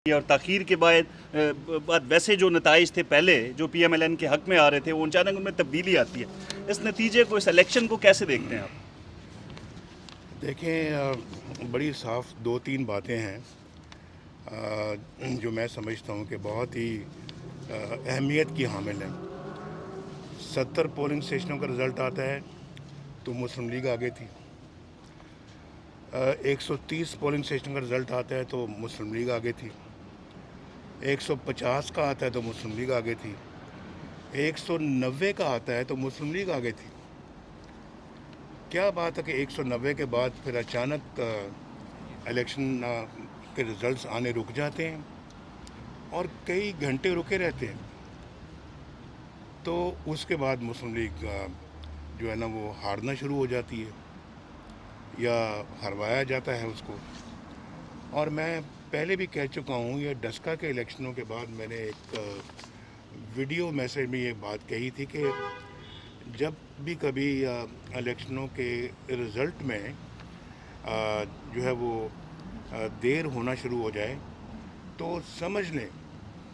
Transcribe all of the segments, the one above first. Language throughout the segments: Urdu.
اور تاخیر کے بعد ویسے جو نتائج تھے پہلے جو پی ایم ایل این کے حق میں آ رہے تھے وہ اچانک ان میں تبدیلی آتی ہے. اس نتیجے کو، اس الیکشن کو کیسے دیکھتے ہیں آپ؟ دیکھیں، بڑی صاف دو تین باتیں ہیں جو میں سمجھتا ہوں کہ بہت ہی اہمیت کی حامل ہیں. 70 پولنگ اسٹیشنوں کا رزلٹ آتا ہے تو مسلم لیگ آگے تھی. 130 پولنگ اسٹیشنوں کا رزلٹ آتا ہے تو مسلم لیگ آگے تھی. 150 کا آتا ہے تو مسلم لیگ آگے تھی. 190 کا آتا ہے تو مسلم لیگ آگے تھی. کیا بات ہے کہ 190 کے بعد پھر اچانک الیکشن کے رزلٹس آنے رک جاتے ہیں اور کئی گھنٹے رکے رہتے ہیں. تو اس کے بعد مسلم لیگ جو ہے نا وہ ہارنا شروع ہو جاتی ہے یا ہروایا جاتا ہے اس کو. اور میں پہلے بھی کہہ چکا ہوں، یہ ڈسکا کے الیکشنوں کے بعد میں نے ایک ویڈیو میسج میں یہ بات کہی تھی کہ جب بھی کبھی الیکشنوں کے رزلٹ میں جو ہے وہ دیر ہونا شروع ہو جائے تو سمجھ لیں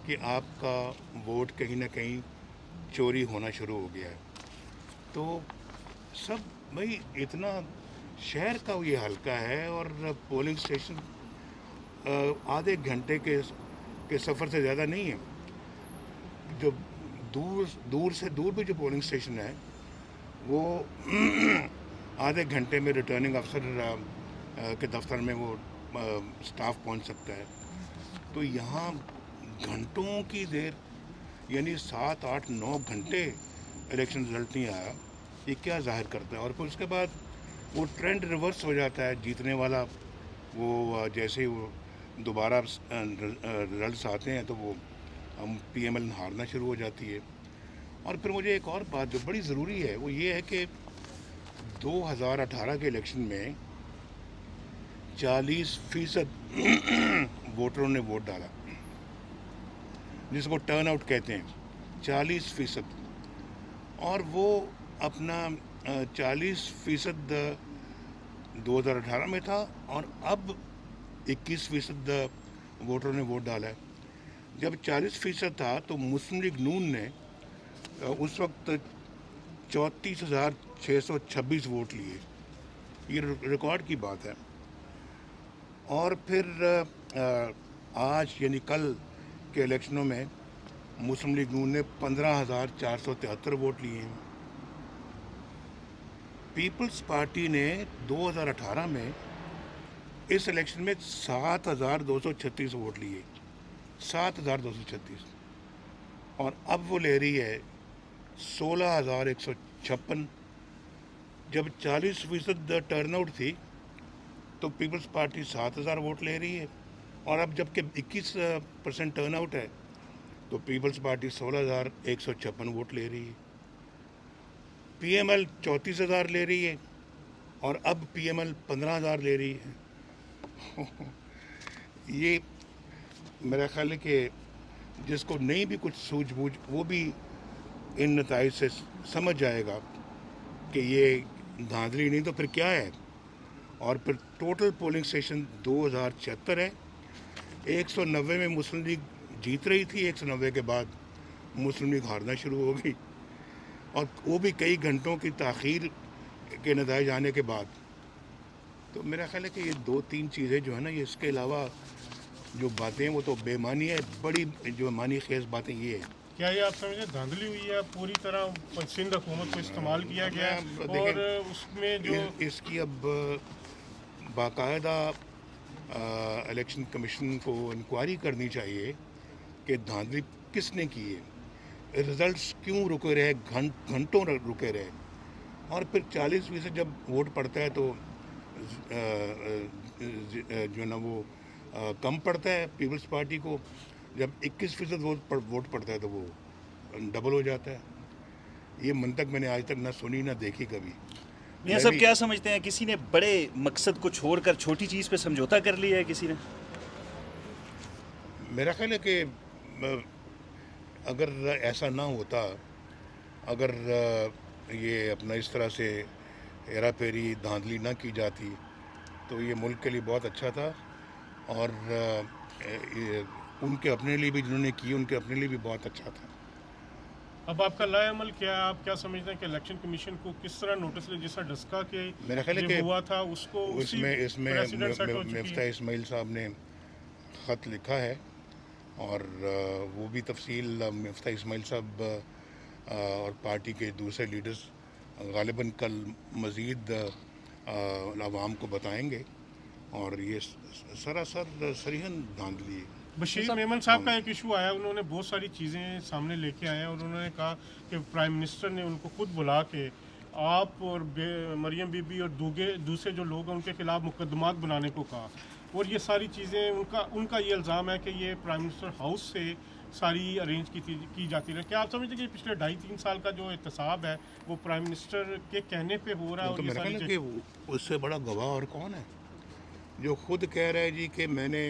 کہ آپ کا ووٹ کہیں نہ کہیں چوری ہونا شروع ہو گیا ہے. تو سب بھائی اتنا شہر کا یہ حلقہ ہے اور پولنگ اسٹیشن آدھے گھنٹے کے سفر سے زیادہ نہیں ہے. جو دور سے دور بھی جو پولنگ اسٹیشن ہے وہ آدھے گھنٹے میں ریٹرننگ افسر کے دفتر میں وہ سٹاف پہنچ سکتا ہے. تو یہاں گھنٹوں کی دیر، یعنی 7 8 9 گھنٹے الیکشن رزلٹ نہیں آیا. یہ کیا ظاہر کرتا ہے؟ اور پھر اس کے بعد وہ ٹرینڈ ریورس ہو جاتا ہے. جیتنے والا وہ جیسے ہی وہ دوبارہ رزلٹس آتے ہیں تو وہ پی ایم ایل ہارنا شروع ہو جاتی ہے. اور پھر مجھے ایک اور بات جو بڑی ضروری ہے وہ یہ ہے کہ 2018 کے الیکشن میں 40% ووٹروں نے ووٹ ڈالا، جس کو ٹرن آؤٹ کہتے ہیں. 40%. اور وہ اپنا 40% 2018 میں تھا اور اب 21% ووٹروں نے ووٹ ڈالا ہے. جب 40% تھا تو مسلم لیگ نون نے اس وقت 34,626 ووٹ لیے. یہ ریکارڈ کی بات ہے. اور پھر آج یعنی کل کے الیکشنوں میں مسلم لیگ نون نے 15,473 ووٹ لیے ہیں. پیپلز پارٹی نے 2018 میں اس الیکشن میں 7,236 ووٹ لیے. 7,236. اور اب وہ لے رہی ہے 16,156. جب 40% ٹرن آؤٹ تھی تو پیپلز پارٹی 7,000 ووٹ لے رہی ہے. اور اب جب کہ 21% ٹرن آؤٹ ہے تو پیپلز پارٹی 16,156 ووٹ لے رہی ہے. پی ایم ایل 34,000 لے رہی ہے اور اب پی ایم ایل 15,000 لے رہی ہے. یہ میرا خیال ہے کہ جس کو نہیں بھی کچھ سوجھ بوجھ وہ بھی ان نتائج سے سمجھ جائے گا کہ یہ دھاندلی نہیں تو پھر کیا ہے. اور پھر ٹوٹل پولنگ اسٹیشن 2,076 ہے. 190 میں مسلم لیگ جیت رہی تھی، 190 کے بعد مسلم لیگ ہارنا شروع ہو گئی، اور وہ بھی کئی گھنٹوں کی تاخیر کے نتائج آنے کے بعد. تو میرا خیال ہے کہ یہ دو تین چیزیں جو ہے نا، یہ اس کے علاوہ جو باتیں وہ تو بے معنی ہے. بڑی جو معنی خیز باتیں یہ ہیں. کیا یہ آپ سمجھیں دھاندلی ہوئی ہے؟ پوری طرح سندھ حکومت کو استعمال کیا گیا ہے اور اس میں جو اس کی اب باقاعدہ الیکشن کمیشن کو انکوائری کرنی چاہیے کہ دھاندلی کس نے کی ہے. رزلٹس کیوں رکے رہے، گھنٹوں رکے رہے. اور پھر 40% جب ووٹ پڑتا ہے تو جو ہے نا وہ کم پڑتا ہے پیپلز پارٹی کو. جب 21% ووٹ پڑتا ہے تو وہ ڈبل ہو جاتا ہے. یہ منطق میں نے آج تک نہ سنی نہ دیکھی کبھی. میاں صاحب کیا سمجھتے ہیں، کسی نے بڑے مقصد کو چھوڑ کر چھوٹی چیز پہ سمجھوتا کر لیا ہے کسی نے؟ میرا خیال ہے کہ اگر ایسا نہ ہوتا، اگر یہ اپنا اس طرح سے ہیرا پھیری دھاندلی نہ کی جاتی تو یہ ملک کے لیے بہت اچھا تھا. اور ان کے اپنے لیے بھی جنہوں نے کی ان کے اپنے لیے بھی بہت اچھا تھا. اب آپ کا لائے عمل کیا ہے؟ آپ کیا سمجھتے ہیں کہ الیکشن کمیشن کو کس طرح نوٹس لے؟ جیسا ڈسکا کے میرا خیال ہے جو کہ ہوا تھا اس کو اس میں پریسیڈنٹ سیٹ ہو چکی مفتاح ہے. اسماعیل صاحب نے خط لکھا ہے اور وہ بھی تفصیل مفتاح اسماعیل صاحب اور پارٹی کے دوسرے لیڈرز غالباً کل مزید عوام کو بتائیں گے. اور یہ سراسر صریحاً دھاندلی ہے. بشیر میمن صاحب کا ایک ایشو آیا، انہوں نے بہت ساری چیزیں سامنے لے کے آئے ہیں اور انہوں نے کہا کہ پرائم منسٹر نے ان کو خود بلا کے آپ اور مریم بی بی اور دوسرے جو لوگ ہیں ان کے خلاف مقدمات بنانے کو کہا. اور یہ ساری چیزیں ان کا یہ الزام ہے کہ یہ پرائم منسٹر ہاؤس سے ساری ارینج کی جاتی ہے. کیا آپ سمجھتے ہیں کہ پچھلے 2.5-3 سال کا جو احتساب ہے وہ پرائم منسٹر کے کہنے پہ ہو رہا ہے؟ تو اور یہ میرا ساری خیال ہے چیزیں کہ اس سے بڑا گواہ اور کون ہے جو خود کہہ رہا ہے جی کہ میں نے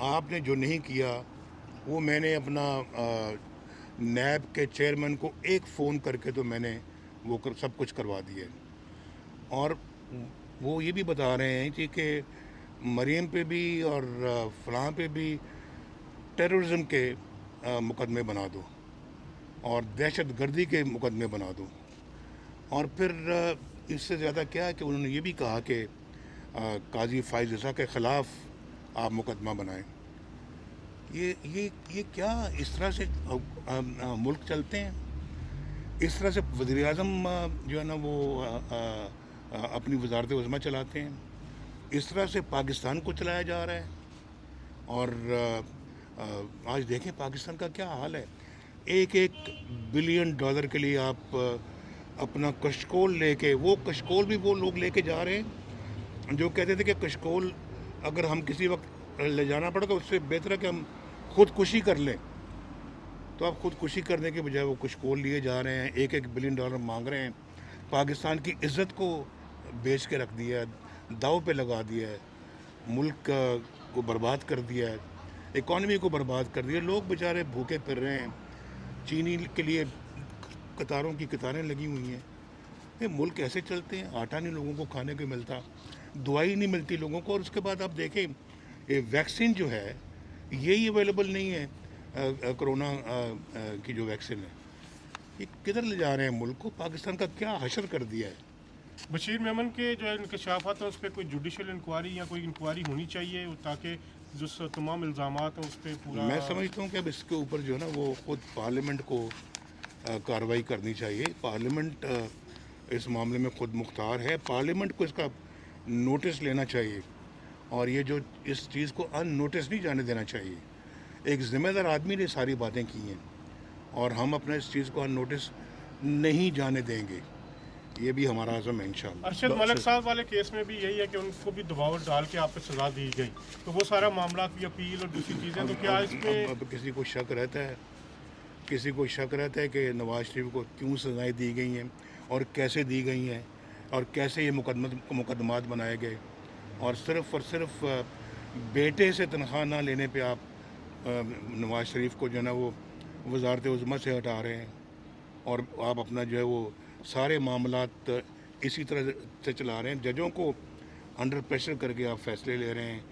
آپ نے جو نہیں کیا وہ میں نے اپنا نیب کے چیئرمین کو ایک فون کر کے تو میں نے وہ سب کچھ کروا دیا. اور وہ یہ بھی بتا رہے ہیں جی کہ مریم پہ بھی اور فلاں پہ بھی ٹیررزم کے مقدمے بنا دو اور دہشت گردی کے مقدمے بنا دو. اور پھر اس سے زیادہ کیا ہے کہ انہوں نے یہ بھی کہا کہ قاضی فائز رضا کے خلاف آپ مقدمہ بنائیں. یہ کیا اس طرح سے ملک چلتے ہیں؟ اس طرح سے وزیر اعظم جو ہے نا وہ اپنی وزارت عظمیٰ چلاتے ہیں؟ اس طرح سے پاکستان کو چلایا جا رہا ہے؟ اور آج دیکھیں پاکستان کا کیا حال ہے. $1 بلین کے لیے آپ اپنا کشکول لے کے، وہ کشکول بھی وہ لوگ لے کے جا رہے ہیں جو کہتے تھے کہ کشکول اگر ہم کسی وقت لے جانا پڑا تو اس سے بہتر ہے کہ ہم خودکشی کر لیں. تو آپ خودکشی کرنے کے بجائے وہ کشکول لیے جا رہے ہیں، $1 بلین مانگ رہے ہیں. پاکستان کی عزت کو بیچ کے رکھ دیا ہے، داؤ پہ لگا دیا ہے، ملک کو برباد کر دیا ہے، اکانومی کو برباد کر دیا. لوگ بیچارے بھوکے پھر رہے ہیں، چینی کے لیے قطاروں کی قطاریں لگی ہوئی ہیں. یہ ملک ایسے چلتے ہیں؟ آٹا نہیں لوگوں کو کھانے کو ملتا، دوائی نہیں ملتی لوگوں کو. اور اس کے بعد آپ دیکھیں یہ ویکسین جو ہے یہی اویلیبل نہیں ہے، کرونا کی جو ویکسین ہے. یہ کدھر لے جا رہے ہیں ملک کو؟ پاکستان کا کیا حشر کر دیا ہے. بشیر میمن کے جو ہے انکشافات ہیں اس پہ کوئی جوڈیشل انکوائری یا کوئی انکوائری ہونی چاہیے تاکہ جو تمام الزامات ہیں اس پہ پورا. میں سمجھتا ہوں کہ اب اس کے اوپر جو ہے نا وہ خود پارلیمنٹ کو کارروائی کرنی چاہیے. پارلیمنٹ اس معاملے میں خود مختار ہے، پارلیمنٹ کو اس کا نوٹس لینا چاہیے اور یہ جو اس چیز کو ان نوٹس نہیں جانے دینا چاہیے. ایک ذمہ دار آدمی نے ساری باتیں کی ہیں اور ہم اپنا اس چیز کو ان نوٹس نہیں جانے دیں گے. یہ بھی ہمارا عزم ہے انشاءاللہ. ارشد ملک صاحب والے کیس میں بھی یہی ہے کہ ان کو بھی دباؤ ڈال کے آپ پہ سزا دی گئی، تو وہ سارا معاملات کی اپیل اور دوسری چیزیں، تو کیا اس میں اب کسی کو شک رہتا ہے کہ نواز شریف کو کیوں سزائیں دی گئی ہیں اور کیسے دی گئی ہیں اور کیسے یہ مقدمات بنائے گئے، اور صرف بیٹے سے تنخواہ نہ لینے پہ آپ نواز شریف کو جو ہے نا وہ وزارت عظمیٰ سے ہٹا رہے ہیں اور آپ اپنا جو ہے وہ سارے معاملات اسی طرح سے چلا رہے ہیں. ججوں کو انڈر پریشر کر کے آپ فیصلے لے رہے ہیں